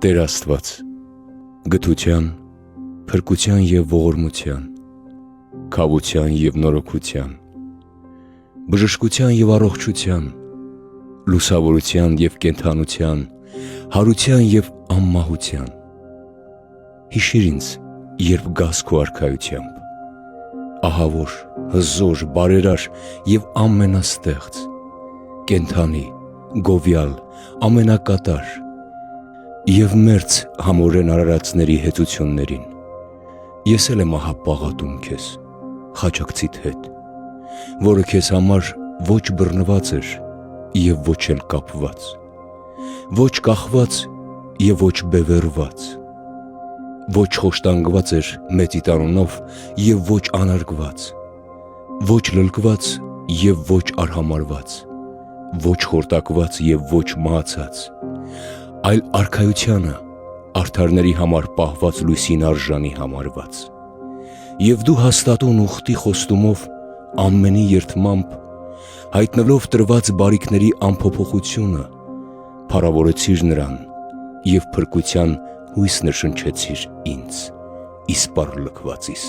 Տեր Աստված, գթության, փրկության և ողորմության, քավության և նորոգության, բժշկության և առողջության, լուսավորության և կենդանության, հարության և անմահության, հիշիր ինձ, երբ գաս քո արքայությամբ, ահավոր, հզոր, բարերար և ամենաստեղծ, կենդանի, գովյալ, ամենակատար և մերձ համորեն արարածների հեծություններին, ես էլ եմ ահա պաղատում քեզ, խաչակցիդ հետ, որը քեզ համար ոչ բռնված էր և ոչ էլ կապված, ոչ կախված և ոչ բևեռված, ոչ խոշտանգված էր մեծիտ անունով և ոչ անարգված, ոչ լլկված և ոչ արհամարհված, ոչ խորտակված և ոչ մահացած, այլ արքայությանը արդարների համար պահված լույսին արժանի համարված, և դու հաստատուն ուխտի խոստումով ամենի երդմամբ, հայտնվելով տրված բարիքների անփոփոխությունը, փառավորեցիր նրան և փրկության հույս նշնչեցիր ինձ, իսպառ լքվածիս։